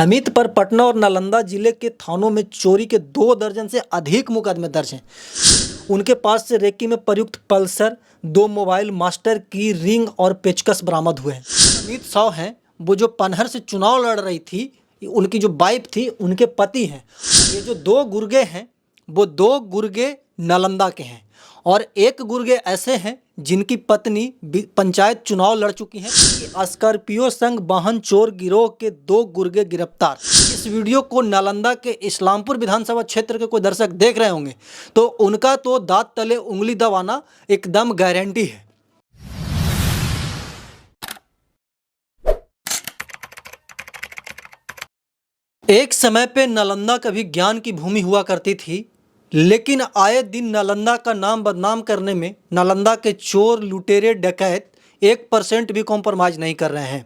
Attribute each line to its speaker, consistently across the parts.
Speaker 1: अमित पर पटना और नालंदा जिले के थानों में चोरी के 2 दर्जन से अधिक मुकदमे दर्ज हैं। उनके पास से रेकी में प्रयुक्त पल्सर, 2 मोबाइल, मास्टर की रिंग और पेचकस बरामद हुए हैं। अमित साव हैं, वो जो पनहर से चुनाव लड़ रही थी, उनकी जो वाइफ थी, उनके पति हैं। ये जो 2 गुर्गे हैं, वो 2 गुर्गे नालंदा के हैं और 1 गुर्गे ऐसे हैं जिनकी पत्नी पंचायत चुनाव लड़ चुकी हैं। स्कॉर्पियो संग वाहन चोर गिरोह के 2 गुर्गे गिरफ्तार। इस वीडियो को नालंदा के इस्लामपुर विधानसभा क्षेत्र के कोई दर्शक देख रहे होंगे तो उनका तो दांत तले उंगली दबाना एकदम गारंटी है। एक समय पे नालंदा कभी ज्ञान की भूमि हुआ करती थी, लेकिन आए दिन नालंदा का नाम बदनाम करने में नालंदा के चोर, लुटेरे, डकैत 1% भी कॉम्प्रोमाइज़ नहीं कर रहे हैं।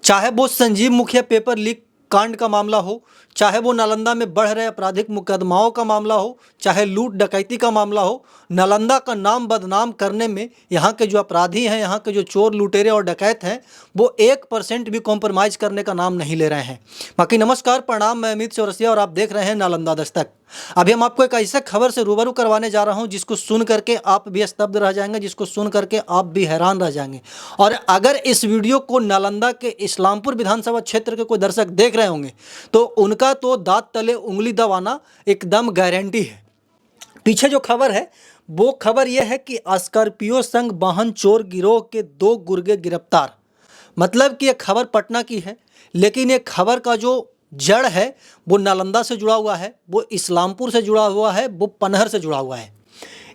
Speaker 1: चाहे वो संजीव मुखिया पेपर लीक कांड का मामला हो, चाहे वो नालंदा में बढ़ रहे आपराधिक मुकदमाओं का मामला हो, चाहे लूट डकैती का मामला हो, नालंदा का नाम बदनाम करने में यहाँ के जो अपराधी हैं, यहाँ के जो चोर, लुटेरे और डकैत हैं, वो 1% भी कॉम्प्रोमाइज़ करने का नाम नहीं ले रहे हैं। बाकी नमस्कार, प्रणाम, मैं अमित चौरसिया और आप देख रहे हैं नालंदा दस्तक। अभी हम आपको एक ऐसे खबर से रूबरू करवाने जा रहा हूं जिसको सुन करके आप भी स्तब्ध रह जाएंगे, जिसको सुन करके आप भी हैरान रह जाएंगे। और अगर इस वीडियो को नालंदा के इस्लामपुर विधानसभा क्षेत्र के कोई दर्शक देख रहे होंगे तो उनका तो दांत तले उंगली दबाना एकदम गारंटी है। पीछे जो खबर है वो खबर यह है कि स्कॉर्पियो संग वाहन चोर गिरोह के 2 गुर्गे गिरफ्तार। मतलब कि यह खबर पटना की है, लेकिन ये खबर का जो जड़ है वो नालंदा से जुड़ा हुआ है, वो इस्लामपुर से जुड़ा हुआ है, वो पनहर से जुड़ा हुआ है।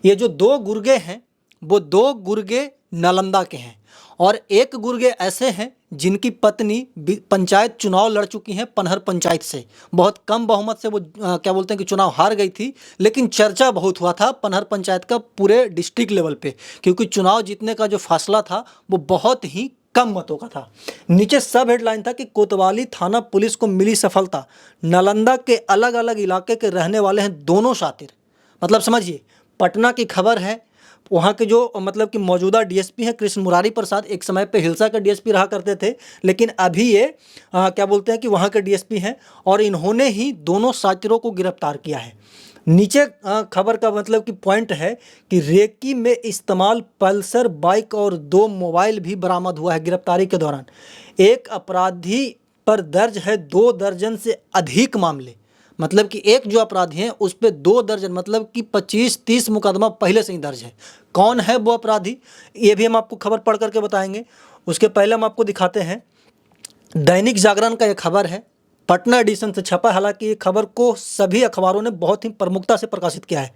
Speaker 1: ये जो 2 गुर्गे हैं वो 2 गुर्गे नालंदा के हैं और 1 गुर्गे ऐसे हैं जिनकी पत्नी पंचायत चुनाव लड़ चुकी हैं पनहर पंचायत से। बहुत कम बहुमत से वो क्या बोलते हैं कि चुनाव हार गई थी, लेकिन चर्चा बहुत हुआ था पनहर पंचायत का पूरे डिस्ट्रिक्ट लेवल पे, क्योंकि चुनाव जीतने का जो फासला था वो बहुत ही कम मतों का था। नीचे सब हेडलाइन था कि कोतवाली थाना पुलिस को मिली सफलता, नालंदा के अलग अलग इलाके के रहने वाले हैं दोनों शातिर। मतलब समझिए, पटना की खबर है, वहाँ के जो मतलब कि मौजूदा डीएसपी हैं कृष्ण मुरारी प्रसाद, एक समय पे हिलसा के डीएसपी रहा करते थे, लेकिन अभी ये क्या बोलते हैं कि वहाँ के डीएसपी हैं और इन्होंने ही दोनों शातिरों को गिरफ्तार किया है। नीचे खबर का मतलब कि पॉइंट है कि रेकी में इस्तेमाल पल्सर बाइक और 2 मोबाइल भी बरामद हुआ है गिरफ्तारी के दौरान। एक अपराधी पर दर्ज है 2 दर्जन से अधिक मामले। मतलब कि एक जो अपराधी हैं उस पर 2 दर्जन, मतलब कि 25-30 मुकदमा पहले से ही दर्ज है। कौन है वो अपराधी, ये भी हम आपको खबर पढ़ करके बताएंगे। उसके पहले हम आपको दिखाते हैं दैनिक जागरण का ये खबर है, पटना एडिशन से छपा। हालांकि ये खबर को सभी अखबारों ने बहुत ही प्रमुखता से प्रकाशित किया है।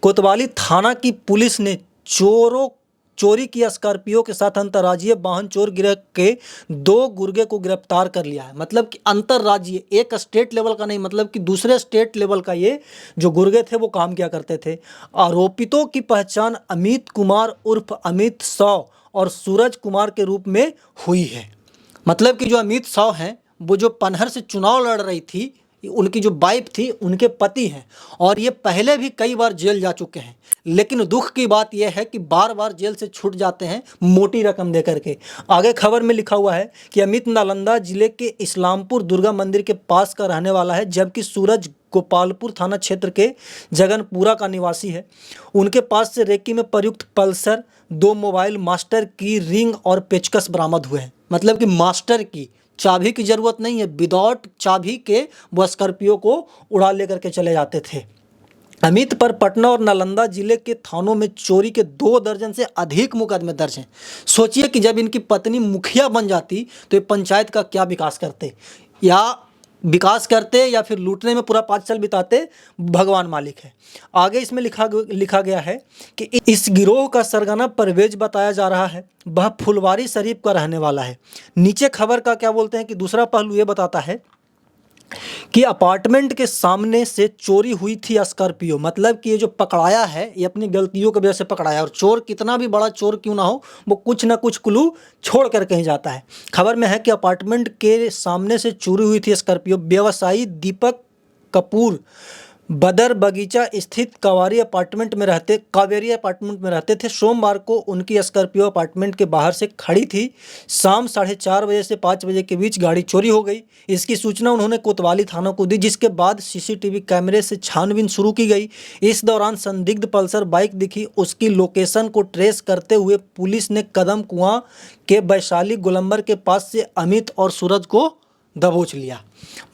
Speaker 1: कोतवाली थाना की पुलिस ने चोरी की स्कॉर्पियो के साथ अंतर्राज्यीय वाहन चोर गिरोह के 2 गुर्गे को गिरफ्तार कर लिया है। मतलब कि अंतर्राज्यीय, एक स्टेट लेवल का नहीं, मतलब कि दूसरे स्टेट लेवल का ये जो गुर्गे थे वो काम किया करते थे। आरोपितों की पहचान अमित कुमार उर्फ अमित साव और सूरज कुमार के रूप में हुई है। मतलब कि जो अमित साव हैं वो जो पनहर से चुनाव लड़ रही थी, उनकी जो वाइफ थी, उनके पति हैं और ये पहले भी कई बार जेल जा चुके हैं। लेकिन दुख की बात यह है कि बार बार जेल से छूट जाते हैं मोटी रकम दे करके। आगे खबर में लिखा हुआ है कि अमित नालंदा जिले के इस्लामपुर दुर्गा मंदिर के पास का रहने वाला है, जबकि सूरज गोपालपुर थाना क्षेत्र के जगनपुरा का निवासी है। उनके पास से रेकी में प्रयुक्त पल्सर, 2 मोबाइल, मास्टर की रिंग और पेचकस बरामद हुए हैं। मतलब कि मास्टर की, चाबी की ज़रूरत नहीं है, विदाउट चाबी के वो स्कॉर्पियो को उड़ा लेकर के चले जाते थे। अमित पर पटना और नालंदा जिले के थानों में चोरी के 2 दर्जन से अधिक मुकदमे दर्ज हैं। सोचिए कि जब इनकी पत्नी मुखिया बन जाती तो ये पंचायत का क्या विकास करते या फिर लूटने में पूरा 5 साल बिताते, भगवान मालिक है। आगे इसमें लिखा गया है कि इस गिरोह का सरगना परवेज बताया जा रहा है, वह फुलवारी शरीफ का रहने वाला है। नीचे खबर का क्या बोलते हैं कि दूसरा पहलू ये बताता है कि अपार्टमेंट के सामने से चोरी हुई थी स्कॉर्पियो। मतलब कि ये जो पकड़ाया है ये अपनी गलतियों की वजह से पकड़ाया, और चोर कितना भी बड़ा चोर क्यों ना हो वो कुछ ना कुछ क्लू छोड़ कर कहीं जाता है। खबर में है कि अपार्टमेंट के सामने से चोरी हुई थी स्कॉर्पियो। व्यवसायी दीपक कपूर बदर बगीचा स्थित कावेरी अपार्टमेंट में रहते थे। सोमवार को उनकी स्कॉर्पियो अपार्टमेंट के बाहर से खड़ी थी। शाम 4:30 बजे से 5 बजे के बीच गाड़ी चोरी हो गई। इसकी सूचना उन्होंने कोतवाली थाना को दी, जिसके बाद सीसीटीवी कैमरे से छानबीन शुरू की गई। इस दौरान संदिग्ध पल्सर बाइक दिखी। उसकी लोकेशन को ट्रेस करते हुए पुलिस ने कदम कुआं के वैशाली गोलंबर के पास से अमित और सूरज को दबोच लिया।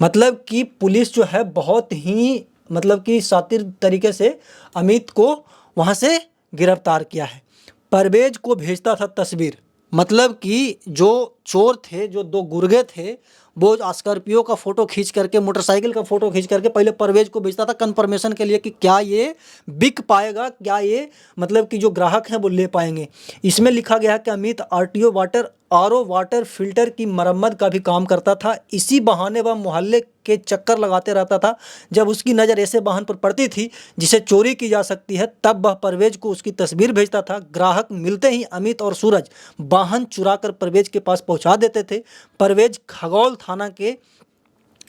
Speaker 1: मतलब कि पुलिस जो है बहुत ही कि शातिर तरीके से अमित को वहाँ से गिरफ्तार किया है। परवेज को भेजता था तस्वीर, मतलब कि जो चोर थे, जो 2 गुर्गे थे, वो स्कॉर्पियो का फ़ोटो खींच करके, मोटरसाइकिल का फ़ोटो खींच करके पहले परवेज को भेजता था कंफर्मेशन के लिए कि क्या ये बिक पाएगा, क्या ये कि जो ग्राहक हैं वो ले पाएंगे। इसमें लिखा गया कि अमित आरओ वाटर फिल्टर की मरम्मत का भी काम करता था। इसी बहाने वह मोहल्ले के चक्कर लगाते रहता था। जब उसकी नज़र ऐसे वाहन पर पड़ती थी जिसे चोरी की जा सकती है, तब वह परवेज को उसकी तस्वीर भेजता था। ग्राहक मिलते ही अमित और सूरज वाहन चुराकर परवेज के पास पहुंचा देते थे। परवेज खगौल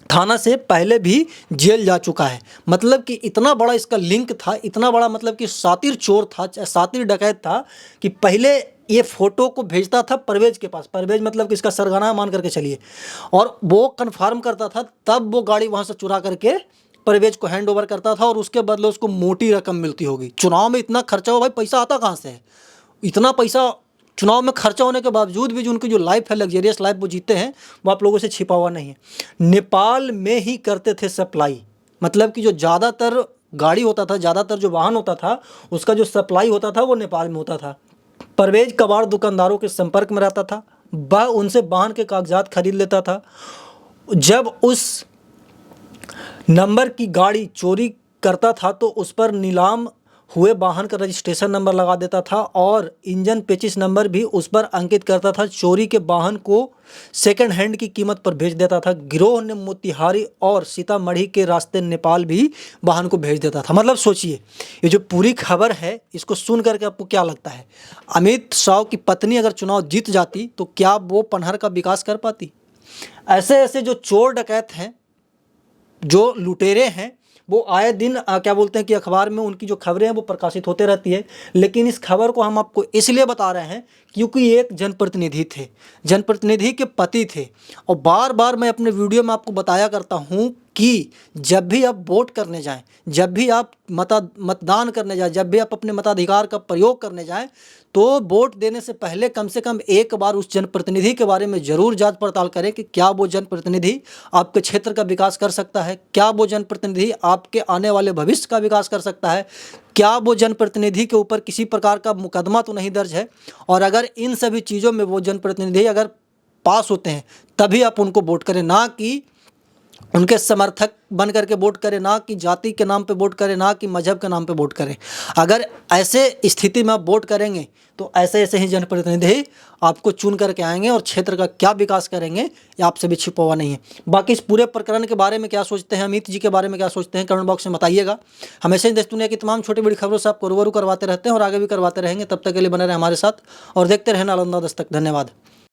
Speaker 1: थाना से पहले भी जेल जा चुका है। मतलब कि इतना बड़ा इसका लिंक था, इतना बड़ा कि शातिर चोर था, शातिर डकैत था कि पहले ये फ़ोटो को भेजता था परवेज के पास। परवेज कि इसका सरगना मान करके चलिए, और वो कन्फर्म करता था, तब वो गाड़ी वहाँ से चुरा करके परवेज को हैंड ओवर करता था और उसके बदले उसको मोटी रकम मिलती होगी। चुनाव में इतना खर्चा हो, भाई पैसा आता कहाँ से है? इतना पैसा चुनाव में खर्चा होने के बावजूद भी जो उनकी जो लाइफ है, लग्जरियस लाइफ वो जीते हैं, वो आप लोगों से छिपा हुआ नहीं है। नेपाल में ही करते थे सप्लाई, कि जो ज़्यादातर गाड़ी होता था, ज़्यादातर जो वाहन होता था, उसका जो सप्लाई होता था वो नेपाल में होता था। परवेज कबाड़ दुकानदारों के संपर्क में रहता था। वह उनसे वाहन के कागजात खरीद लेता था। जब उस नंबर की गाड़ी चोरी करता था तो उस पर नीलाम हुए वाहन का रजिस्ट्रेशन नंबर लगा देता था और इंजन पेचिस नंबर भी उस पर अंकित करता था। चोरी के वाहन को सेकंड हैंड की कीमत पर भेज देता था। गिरोह ने मोतिहारी और सीतामढ़ी के रास्ते नेपाल भी वाहन को भेज देता था। सोचिए, ये जो पूरी खबर है, इसको सुन करके आपको क्या लगता है? अमित शाह की पत्नी अगर चुनाव जीत जाती तो क्या वो पनहर का विकास कर पाती? ऐसे ऐसे जो चोर डकैत हैं, जो लुटेरे हैं, वो आए दिन कि अखबार में उनकी जो खबरें हैं वो प्रकाशित होते रहती है। लेकिन इस खबर को हम आपको इसलिए बता रहे हैं क्योंकि एक जनप्रतिनिधि थे, जनप्रतिनिधि के पति थे। और बार बार मैं अपने वीडियो में आपको बताया करता हूँ कि जब भी आप वोट करने जाएं, जब भी आप मतदान करने जाएं, जब भी आप अपने मताधिकार का प्रयोग करने जाएं, तो वोट देने से पहले कम से कम एक बार उस जनप्रतिनिधि के बारे में ज़रूर जांच पड़ताल करें कि क्या वो जनप्रतिनिधि आपके क्षेत्र का विकास कर सकता है, क्या वो जनप्रतिनिधि आपके आने वाले भविष्य का विकास कर सकता है, क्या वो जनप्रतिनिधि के ऊपर किसी प्रकार का मुकदमा तो नहीं दर्ज है। और अगर इन सभी चीज़ों में वो जनप्रतिनिधि अगर पास होते हैं तभी आप उनको वोट करें, ना कि उनके समर्थक बन करके वोट करें, ना कि जाति के नाम पे वोट करें, ना कि मजहब के नाम पे वोट करें। अगर ऐसे स्थिति में आप वोट करेंगे तो ऐसे ऐसे ही जनप्रतिनिधि आपको चुन करके आएंगे और क्षेत्र का क्या विकास करेंगे ये आपसे भी छिपा हुआ नहीं है। बाकी इस पूरे प्रकरण के बारे में क्या सोचते हैं, अमित जी के बारे में क्या सोचते हैं, कमेंट बॉक्स में बताइएगा। हमेशा ही देश दुनिया की तमाम छोटी बड़ी खबरों से आपको रूबरू करवाते रहते हैं और आगे भी करवाते रहेंगे। तब तक के लिए बने रहे हमारे साथ और देखते रहें नालंदा दस्तक। धन्यवाद।